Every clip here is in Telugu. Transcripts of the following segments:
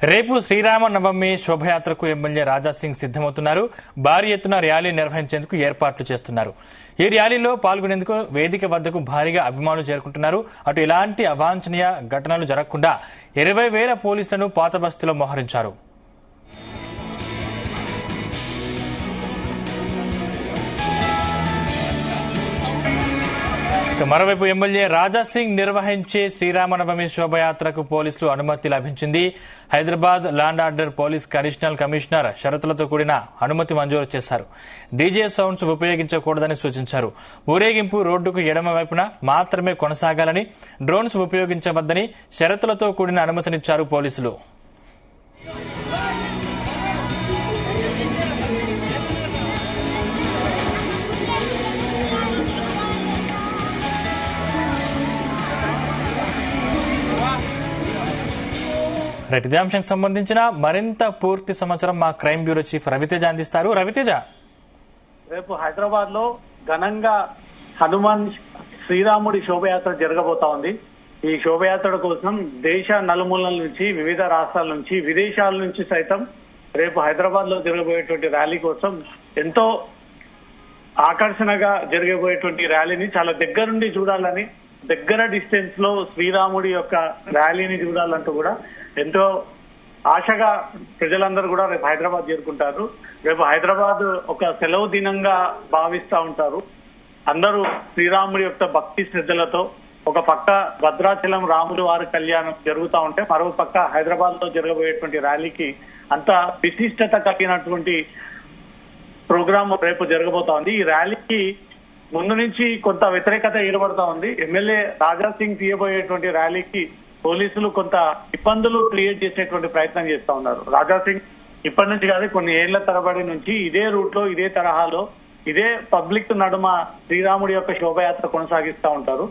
రేపు శ్రీరామనవమి శోభయాత్రకు ఎమ్మెల్యే రాజాసింగ్ సిద్ధమవుతున్నారు. భారీ ఎత్తున ర్యాలీ నిర్వహించేందుకు ఏర్పాట్లు చేస్తున్నారు. ఈ ర్యాలీలో పాల్గొనేందుకు వేదిక వద్దకు భారీగా అభిమానులు చేరుకుంటున్నారు. అటు ఎలాంటి అవాంఛనీయ ఘటనలు జరగకుండా 20,000 పోలీసులను పాతబస్తీలో మోహరించారు. మరోవైపు ఎమ్మెల్యే రాజాసింగ్ నిర్వహించే శ్రీరామనవమి శోభయాత్రకు పోలీసులు అనుమతి లభించింది. Hyderabad land order police additional commissioner షరతులతో కూడిన అనుమతి మంజూరు చేశారు. డీజే సౌండ్స్ ఉపయోగించకూడదని సూచించారు. ఊరేగింపు రోడ్డుకు ఎడమ వైపున మాత్రమే కొనసాగాలని, డ్రోన్స్ ఉపయోగించవద్దని షరతులతో కూడిన అనుమతినిచ్చారు పోలీసులు. ఇదే అంశానికి సంబంధించిన మరింత పూర్తి సమాచారం మా క్రైమ్ బ్యూరో చీఫ్ రవితేజ అందిస్తారు. రవితేజ, రేపు హైదరాబాద్ లో ఘనంగా హనుమాన్ శ్రీరాముడి శోభయాత్ర జరగబోతా ఉంది. ఈ శోభయాత్ర కోసం దేశ నలుమూలల నుంచి, వివిధ రాష్ట్రాల నుంచి, విదేశాల నుంచి సైతం రేపు హైదరాబాద్ లో జరగబోయేటువంటి ర్యాలీ కోసం ఎంతో ఆకర్షణగా జరగబోయేటువంటి ర్యాలీని చాలా దగ్గరుండి చూడాలని, దగ్గర డిస్టెన్స్ లో శ్రీరాముడి యొక్క ర్యాలీని చూడాలంటూ కూడా ఎంతో ఆశగా ప్రజలందరూ కూడా రేపు హైదరాబాద్ చేరుకుంటారు. రేపు హైదరాబాద్ ఒక సెలవు దినంగా భావిస్తా ఉంటారు. అందరూ శ్రీరాముడి యొక్క భక్తి శ్రద్ధలతో ఒక పక్క భద్రాచలం రాముల వారి కళ్యాణం జరుగుతూ ఉంటే, మరో పక్క హైదరాబాద్ లో జరగబోయేటువంటి ర్యాలీకి అంత విశిష్టత కలిగినటువంటి ప్రోగ్రాం రేపు జరగబోతా ఉంది. ఈ ర్యాలీకి ముందు నుంచి కొంత వ్యతిరేకత ఏర్పడతా ఉంది. ఎమ్మెల్యే రాజాసింగ్ తీయబోయేటువంటి ర్యాలీకి పోలీసులు కొంత ఇబ్బందులు క్రియేట్ చేసేటువంటి ప్రయత్నం చేస్తా ఉన్నారు. రాజాసింగ్ ఇప్పటి నుంచి కాదు, కొన్ని ఏళ్ల తరబడి నుంచి ఇదే రూట్ లో, ఇదే తరహాలో, ఇదే పబ్లిక్ నడుమ శ్రీరాముడి యొక్క శోభయాత్ర కొనసాగిస్తా ఉంటారు.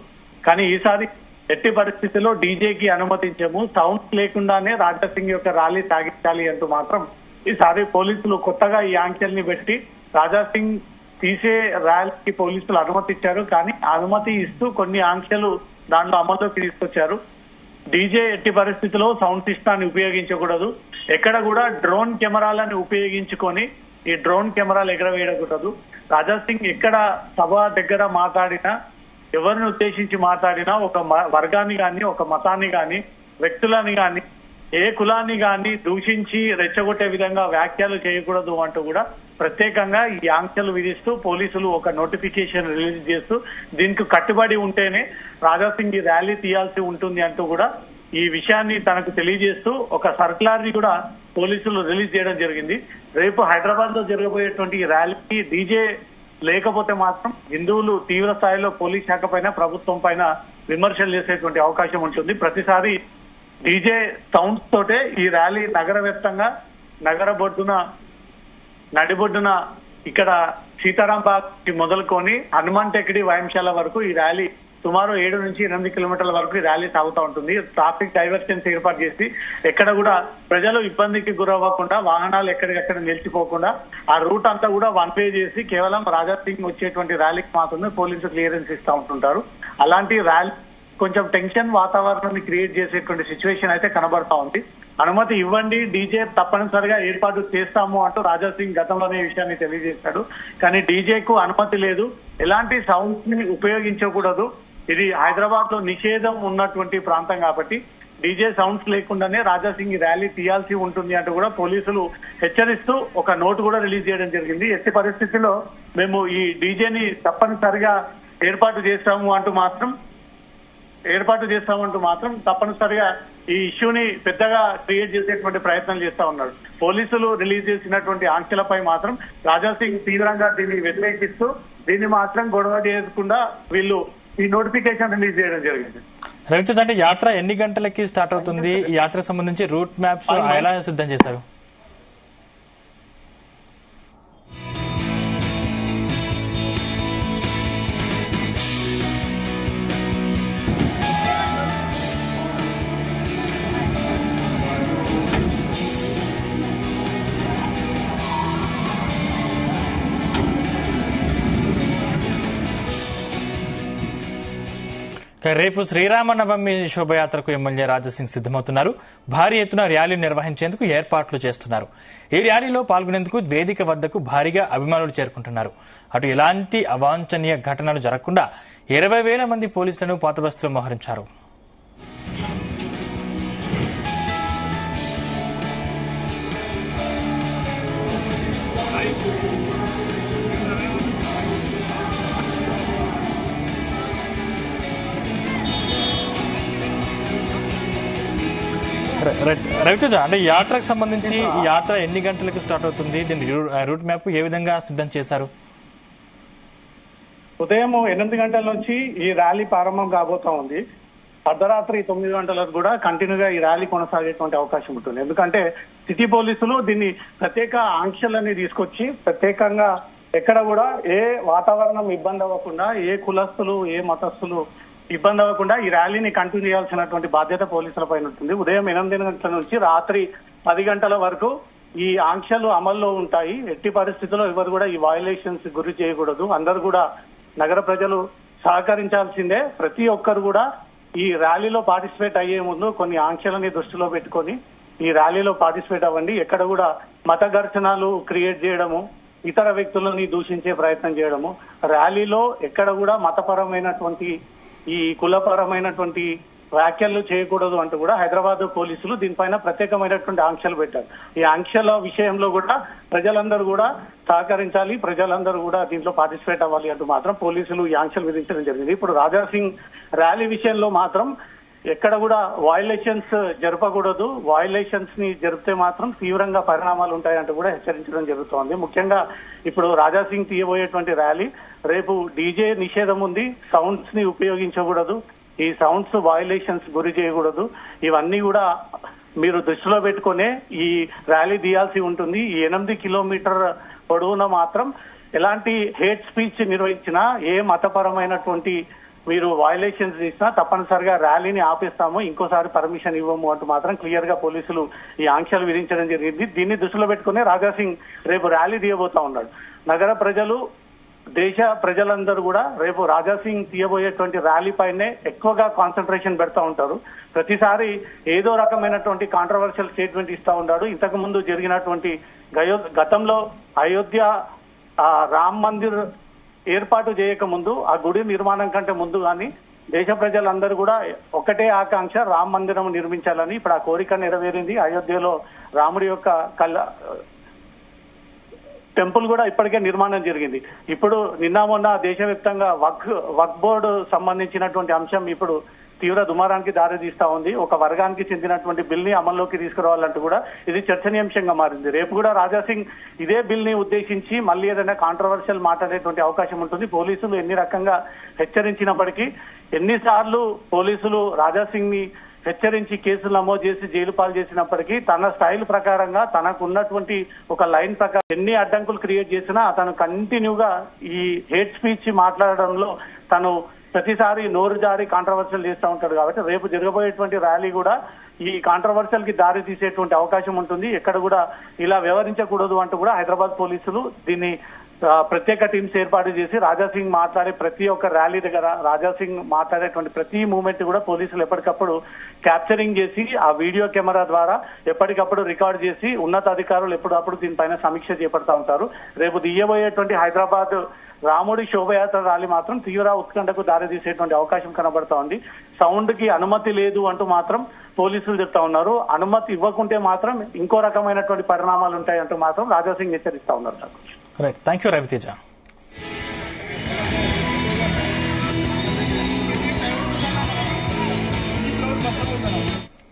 కానీ ఈసారి ఎట్టి పరిస్థితుల్లో డీజేకి అనుమతించము, సౌండ్స్ లేకుండానే రాజాసింగ్ యొక్క ర్యాలీ సాగించాలి అంటూ మాత్రం ఈసారి పోలీసులు కొత్తగా ఈ ఆంక్షల్ని పెట్టి రాజాసింగ్ తీసే ర్యాలీకి పోలీసులు అనుమతి ఇచ్చారు. కానీ అనుమతి ఇస్తూ కొన్ని ఆంక్షలు దాంట్లో అమల్లోకి తీసుకొచ్చారు. డీజే ఎట్టి పరిస్థితుల్లో సౌండ్ సిస్టాన్ని ఉపయోగించకూడదు, ఎక్కడ కూడా డ్రోన్ కెమెరాలను ఉపయోగించుకొని ఈ డ్రోన్ కెమెరాలు ఎగరవేయకూడదు. రాజాసింగ్ ఎక్కడ సభ దగ్గర మాట్లాడినా, ఎవరిని ఉద్దేశించి మాట్లాడినా, ఒక వర్గాన్ని గాని, ఒక మతాన్ని గాని, వ్యక్తులని గాని, ఏ కులాన్ని గాని దూషించి రెచ్చగొట్టే విధంగా వ్యాఖ్యలు చేయకూడదు అంటూ కూడా ప్రత్యేకంగా ఈ ఆంక్షలు విధిస్తూ పోలీసులు ఒక నోటిఫికేషన్ రిలీజ్ చేస్తూ దీనికి కట్టుబడి ఉంటేనే రాజాసింగ్ ఈ ర్యాలీ తీయాల్సి ఉంటుంది అంటూ కూడా ఈ విషయాన్ని తనకు తెలియజేస్తూ ఒక సర్కులర్ ని కూడా పోలీసులు రిలీజ్ చేయడం జరిగింది. రేపు హైదరాబాద్ లో జరగబోయేటువంటి ఈ ర్యాలీకి డీజే లేకపోతే మాత్రం హిందువులు తీవ్ర స్థాయిలో పోలీస్ శాఖ పైన, ప్రభుత్వం పైన విమర్శలు చేసేటువంటి అవకాశం ఉంటుంది. ప్రతిసారి డీజే సౌండ్స్ తోటే ఈ ర్యాలీ నగర వ్యాప్తంగా, నగర బొడ్డున, నడిబొడ్డున ఇక్కడ సీతారాం బాగ్ మొదలుకొని హనుమాన్ టెక్కడి, వ్యాయామశాల వరకు ఈ ర్యాలీ సుమారు 7 నుంచి 8 కిలోమీటర్ల వరకు ఈ ర్యాలీ సాగుతూ ఉంటుంది. ట్రాఫిక్ డైవర్షన్స్ ఏర్పాటు చేసి ఎక్కడ కూడా ప్రజలు ఇబ్బందికి గురవ్వకుండా, వాహనాలు ఎక్కడికక్కడ నిలిచిపోకుండా ఆ రూట్ అంతా కూడా వన్ వే చేసి కేవలం రాజాసింగ్ వచ్చేటువంటి ర్యాలీకి మాత్రమే పోలీసులు క్లియరెన్స్ ఇస్తూ ఉంటుంటారు. అలాంటి ర్యాలీ కొంచెం టెన్షన్ వాతావరణాన్ని క్రియేట్ చేసేటువంటి సిచ్యువేషన్ అయితే కనబడతా ఉంది. అనుమతి ఇవ్వండి, డీజే తప్పనిసరిగా ఏర్పాటు చేస్తాము అంటూ రాజాసింగ్ గతంలోనే విషయాన్ని తెలియజేశాడు. కానీ డీజేకు అనుమతి లేదు, ఎలాంటి సౌండ్స్ ని ఉపయోగించకూడదు, ఇది హైదరాబాద్ లో నిషేధం ఉన్నటువంటి ప్రాంతం కాబట్టి డీజే సౌండ్స్ లేకుండానే రాజాసింగ్ ర్యాలీ తీయాల్సి ఉంటుంది అంటూ కూడా పోలీసులు హెచ్చరిస్తూ ఒక నోటు కూడా రిలీజ్ చేయడం జరిగింది. ఎట్టి పరిస్థితుల్లో మేము ఈ డీజేని తప్పనిసరిగా ఏర్పాటు చేస్తామంటూ మాత్రం తప్పనిసరిగా ఈ ఇష్యూని పెద్దగా క్రియేట్ చేసేటువంటి ప్రయత్నం చేస్తా ఉన్నాడు. పోలీసులు రిలీజ్ చేసినటువంటి ఆంక్షలపై మాత్రం రాజాసింగ్ తీవ్రంగా దీన్ని వ్యతిరేకిస్తూ దీన్ని మాత్రం గొడవ చేయకుండా వీళ్ళు ఈ నోటిఫికేషన్ రిలీజ్ చేయడం జరిగింది. రవితేజ, అంటే యాత్ర ఎన్ని గంటలకి స్టార్ట్ అవుతుంది? ఈ యాత్రకు సంబంధించి రూట్ మ్యాప్స్ ఎలా సిద్ధం చేశారు? రేపు శ్రీరామనవమి శోభయాత్రకు ఎమ్మెల్యే రాజాసింగ్ సిద్దమవుతున్నారు. భారీ ఎత్తున ర్యాలీ నిర్వహించేందుకు ఏర్పాట్లు చేస్తున్నారు. ఈ ర్యాలీలో పాల్గొనేందుకు వేదిక వద్దకు భారీగా అభిమానులు చేరుకుంటున్నారు. అటు ఎలాంటి అవాంఛనీయ ఘటనలు జరగకుండా 20,000 మంది పోలీసులను పాతబస్తీలో మోహరించారు. రవితేజ, అంటే యాత్రకు సంబంధించి ఈ యాత్ర ఎన్ని గంటలకు స్టార్ట్ అవుతుంది? దీని రూట్ మ్యాప్ ఏ విధంగా సిద్ధం చేశారు? ఉదయం 8 గంటల నుంచి ఈ ర్యాలీ ప్రారంభం కాబోతా ఉంది. అర్ధరాత్రి 9 గంటలకు కూడా కంటిన్యూగా ఈ ర్యాలీ కొనసాగేటువంటి అవకాశం ఉంటుంది. ఎందుకంటే సిటీ పోలీసులు దీన్ని ప్రత్యేక ఆంక్షలని తీసుకొచ్చి ప్రత్యేకంగా ఎక్కడ కూడా ఏ వాతావరణం ఇబ్బంది అవ్వకుండా, ఏ కులస్తులు ఏ మతస్థులు ఇబ్బంది అవ్వకుండా ఈ ర్యాలీని కంటిన్యూ చేయాల్సినటువంటి బాధ్యత పోలీసుల పైన ఉంటుంది. ఉదయం 8 గంటల నుంచి రాత్రి 10 గంటల వరకు ఈ ఆంక్షలు అమల్లో ఉంటాయి. ఎట్టి పరిస్థితుల్లో ఎవరు కూడా ఈ వయలేషన్స్ గురి చేయకూడదు. అందరూ కూడా నగర ప్రజలు సహకరించాల్సిందే. ప్రతి ఒక్కరు కూడా ఈ ర్యాలీలో పార్టిసిపేట్ అయ్యే ముందు కొన్ని ఆంక్షలని దృష్టిలో పెట్టుకొని ఈ ర్యాలీలో పార్టిసిపేట్ అవ్వండి. ఎక్కడ కూడా మత ఘర్షణలు క్రియేట్ చేయడము, ఇతర వ్యక్తులని దూషించే ప్రయత్నం చేయడము, ర్యాలీలో ఎక్కడ కూడా మతపరమైనటువంటి ఈ కులపరమైనటువంటి వ్యాఖ్యలు చేయకూడదు అంటూ కూడా హైదరాబాద్ పోలీసులు దీనిపైన ప్రత్యేకమైనటువంటి ఆంక్షలు పెట్టారు. ఈ ఆంక్షల విషయంలో కూడా ప్రజలందరూ కూడా సహకరించాలి, ప్రజలందరూ కూడా దీంట్లో పార్టిసిపేట్ అవ్వాలి అంటూ మాత్రం పోలీసులు ఈ ఆంక్షలు విధించడం జరిగింది. ఇప్పుడు రాజాసింగ్ ర్యాలీ విషయంలో మాత్రం ఎక్కడ కూడా వయలేషన్స్ జరపకూడదు, వయలేషన్స్ ని జరిపితే మాత్రం తీవ్రంగా పరిణామాలు ఉంటాయంటూ కూడా హెచ్చరించడం జరుగుతోంది. ముఖ్యంగా ఇప్పుడు రాజాసింగ్ తీయబోయేటువంటి ర్యాలీ రేపు డీజే నిషేధం ఉంది, సౌండ్స్ ని ఉపయోగించకూడదు, ఈ సౌండ్స్ వయలేషన్స్ గురి చేయకూడదు. ఇవన్నీ కూడా మీరు దృష్టిలో పెట్టుకునే ఈ ర్యాలీ తీయాల్సి ఉంటుంది. ఈ 8 కిలోమీటర్ పొడవున మాత్రం ఎలాంటి హేట్ స్పీచ్ నిర్వహించినా, ఏ మతపరమైనటువంటి మీరు వయలేషన్స్ చేసినా తప్పనిసరిగా ర్యాలీని ఆపేస్తాము, ఇంకోసారి పర్మిషన్ ఇవ్వము అంటూ మాత్రం క్లియర్ గా పోలీసులు ఈ ఆంక్షలు విధించడం జరిగింది. దీన్ని దృష్టిలో పెట్టుకునే రాజాసింగ్ రేపు ర్యాలీ తీయబోతా ఉన్నాడు. నగర ప్రజలు, దేశ ప్రజలందరూ కూడా రేపు రాజాసింగ్ తీయబోయేటువంటి ర్యాలీ పైనే ఎక్కువగా కాన్సన్ట్రేషన్ పెడతా ఉంటారు. ప్రతిసారి ఏదో రకమైనటువంటి కాంట్రవర్షియల్ స్టేట్మెంట్ ఇస్తా ఉంటాడు. ఇంతకు ముందు జరిగినటువంటి గతంలో అయోధ్య రామ్ మందిర్ ఏర్పాటు చేయక ముందు, ఆ గుడి నిర్మాణం కంటే ముందు కానీ దేశ ప్రజలందరూ కూడా ఒకటే ఆకాంక్ష, రామ్ మందిరం నిర్మించాలని. ఇప్పుడు ఆ కోరిక నెరవేరింది. అయోధ్యలో రాముడి యొక్క టెంపుల్ కూడా ఇప్పటికే నిర్మాణం జరిగింది. ఇప్పుడు నిన్న మొన్న దేశవ్యాప్తంగా వక్ఫ్ బోర్డు సంబంధించినటువంటి అంశం ఇప్పుడు తీవ్ర దుమారానికి దారితీస్తా ఉంది. ఒక వర్గానికి చెందినటువంటి బిల్ ని అమల్లోకి తీసుకురావాలంటూ కూడా ఇది చర్చనీయాంశంగా మారింది. రేపు కూడా రాజాసింగ్ ఇదే బిల్ ని ఉద్దేశించి మళ్ళీ ఏదైనా కాంట్రవర్షియల్ మాట్లాడేటువంటి అవకాశం ఉంటుంది. పోలీసులు ఎన్ని రకంగా హెచ్చరించినప్పటికీ, ఎన్నిసార్లు పోలీసులు రాజాసింగ్ ని హెచ్చరించి కేసులు నమోదు చేసి జైలు పాలు చేసినప్పటికీ తన స్టైల్ ప్రకారంగా తనకు ఉన్నటువంటి ఒక లైన్ ప్రకారం ఎన్ని అడ్డంకులు క్రియేట్ చేసినా అతను కంటిన్యూగా ఈ హేట్ స్పీచ్ మాట్లాడడంలో తను ప్రతిసారి నోరు జారి కాంట్రవర్షియల్ చేస్తూ ఉంటాడు. కాబట్టి రేపు జరగబోయేటువంటి ర్యాలీ కూడా ఈ కాంట్రవర్షియల్ కి దారి తీసేటువంటి అవకాశం ఉంటుంది. ఎక్కడ కూడా ఇలా వ్యవహరించకూడదు అంటూ కూడా హైదరాబాద్ పోలీసులు దీన్ని ప్రత్యేక టీమ్స్ ఏర్పాటు చేసి రాజాసింగ్ మాట్లాడే ప్రతి ఒక్క ర్యాలీ దగ్గర, రాజాసింగ్ మాట్లాడేటువంటి ప్రతి మూమెంట్ కూడా పోలీసులు ఎప్పటికప్పుడు క్యాప్చరింగ్ చేసి ఆ వీడియో కెమెరా ద్వారా ఎప్పటికప్పుడు రికార్డ్ చేసి ఉన్నతాధికారులు ఎప్పుడప్పుడు దీనిపైన సమీక్ష చేపడతా ఉంటారు. రేపు తీయబోయేటువంటి హైదరాబాద్ రాముడి శోభయాత్ర ర్యాలీ మాత్రం తీవ్ర ఉత్కంఠకు దారితీసేటువంటి అవకాశం కనబడతా ఉంది. సౌండ్ కి అనుమతి లేదు అంటూ మాత్రం పోలీసులు చెప్తా ఉన్నారు. అనుమతి ఇవ్వకుంటే మాత్రం ఇంకో రకమైనటువంటి పరిణామాలు ఉంటాయంటూ మాత్రం రాజాసింగ్ హెచ్చరిస్తా ఉన్నారు. Right, thank you Raviteja.